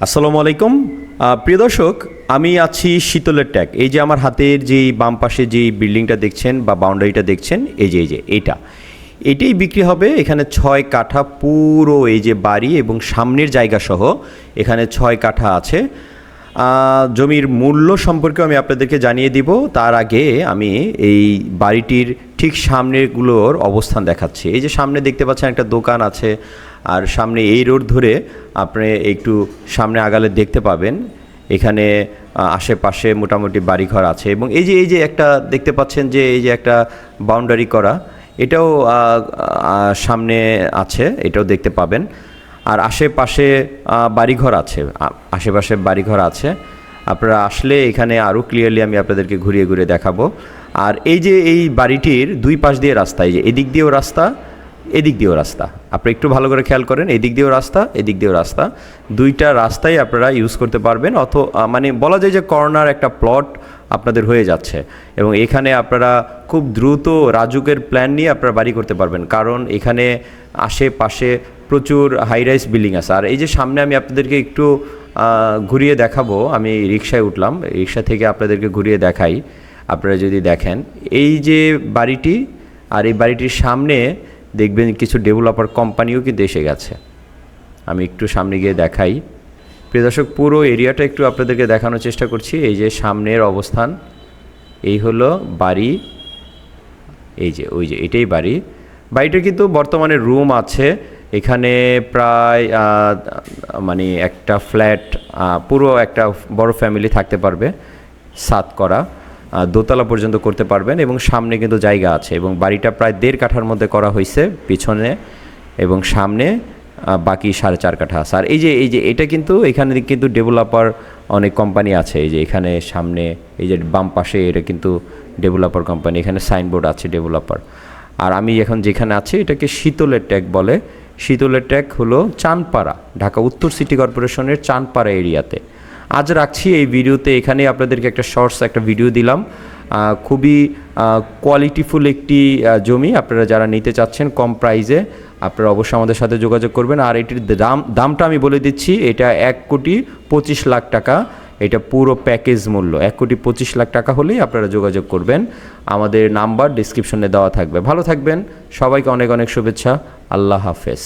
আসসালামু আলাইকুম প্রিয় দর্শক, আমি আছি শীতলের ট্যাগ। এই যে আমার হাতের যেই বাম পাশে যেই বিল্ডিংটা দেখছেন বা বাউন্ডারিটা দেখছেন, এই যে এটাই বিক্রি হবে। এখানে 6 কাঠা পুরো এই যে বাড়ি এবং সামনের জায়গা সহ এখানে 6 কাঠা আছে। জমির মূল্য সম্পর্কে আমি আপনাদেরকে জানিয়ে দিব। তার আগে আমি এই বাড়িটির ঠিক সামনেগুলোর অবস্থান দেখাচ্ছি। এই যে সামনে দেখতে পাচ্ছেন একটা দোকান আছে, আর সামনে এই রোড ধরে আপনি একটু সামনে আগালে দেখতে পাবেন এখানে আশেপাশে মোটামুটি বাড়িঘর আছে। এবং এই যে একটা দেখতে পাচ্ছেন যে এই যে একটা বাউন্ডারি করা, এটাও সামনে আছে, এটাও দেখতে পাবেন। আর আশেপাশে বাড়িঘর আছে। আপনারা আসলে এখানে আরও ক্লিয়ারলি আমি আপনাদেরকে ঘুরিয়ে ঘুরিয়ে দেখাবো। আর এই যে এই বাড়িটির দুই পাশ দিয়ে রাস্তা, এই যে এদিক দিয়েও রাস্তা, এদিক দিয়েও রাস্তা। আপনারা একটু ভালো করে খেয়াল করেন, এদিক দিয়েও রাস্তা, এদিক দিয়েও রাস্তা, দুইটা রাস্তাই আপনারা ইউজ করতে পারবেন। মানে বলা যায় যে কর্নার একটা প্লট আপনাদের হয়ে যাচ্ছে। এবং এখানে আপনারা খুব দ্রুত রাজুকের প্ল্যান নিয়ে আপনারা বাড়ি করতে পারবেন, কারণ এখানে আশেপাশে প্রচুর হাই রাইজ বিল্ডিং আছে। আর এই যে সামনে আমি আপনাদেরকে একটু ঘুরিয়ে দেখাবো। আমি রিক্সায় উঠলাম, রিক্সা থেকে আপনাদেরকে ঘুরিয়ে দেখাই। আপনারা যদি দেখেন এই যে বাড়িটি, আর এই বাড়িটির সামনে দেখবেন কিছু ডেভেলপার কোম্পানিও কিন্তু এসে গেছে। আমি একটু সামনে গিয়ে দেখাই। প্রিয় দর্শক, পুরো এরিয়াটা একটু আপনাদেরকে দেখানোর চেষ্টা করছি। এই যে সামনের অবস্থান, এই হলো বাড়ি, এই যে এটাই বাড়িটার কিন্তু বর্তমানে রুম আছে এখানে প্রায় মানে একটা ফ্ল্যাট, পুরো একটা বড় ফ্যামিলি থাকতে পারবে। ছাদ করা, দোতলা পর্যন্ত করতে পারবেন। এবং সামনে কিন্তু জায়গা আছে, এবং বাড়িটা প্রায় 1.5 কাঠার মধ্যে করা হয়েছে পিছনে, এবং সামনে বাকি 4.5 কাঠা আছে। আর এই যে এটা কিন্তু এখানে কিন্তু ডেভেলপার অনেক কোম্পানি আছে। এই যে এখানে সামনে এই যে বাম পাশে এটা কিন্তু ডেভেলপার কোম্পানি, এখানে সাইনবোর্ড আছে ডেভেলপার। আর আমি এখন যেখানে আছি এটাকে শীতলের ট্যাগ বলে। শীতলের ট্যাগ হলো চাঁদপাড়া, ঢাকা উত্তর সিটি কর্পোরেশনের চাঁদপাড়া এরিয়াতে। আজ রাখছি এই ভিডিওতে, এখানে আপনাদেরকে একটা শর্টস একটা ভিডিও দিলাম। খুবই কোয়ালিটিফুল একটি জমি। আপনারা যারা নিতে চাচ্ছেন কম প্রাইসে, আপনারা অবশ্যই আমাদের সাথে যোগাযোগ করবেন। আর এটির দামটা আমি বলে দিচ্ছি, এটা 1,25,00,000 টাকা। এটা পুরো প্যাকেজ মূল্য 1,25,00,000 টাকা হলেই আপনারা যোগাযোগ করবেন। আমাদের নাম্বার ডিসক্রিপশনে দেওয়া থাকবে। ভালো থাকবেন, সবাইকে অনেক অনেক শুভেচ্ছা। আল্লাহ হাফেজ।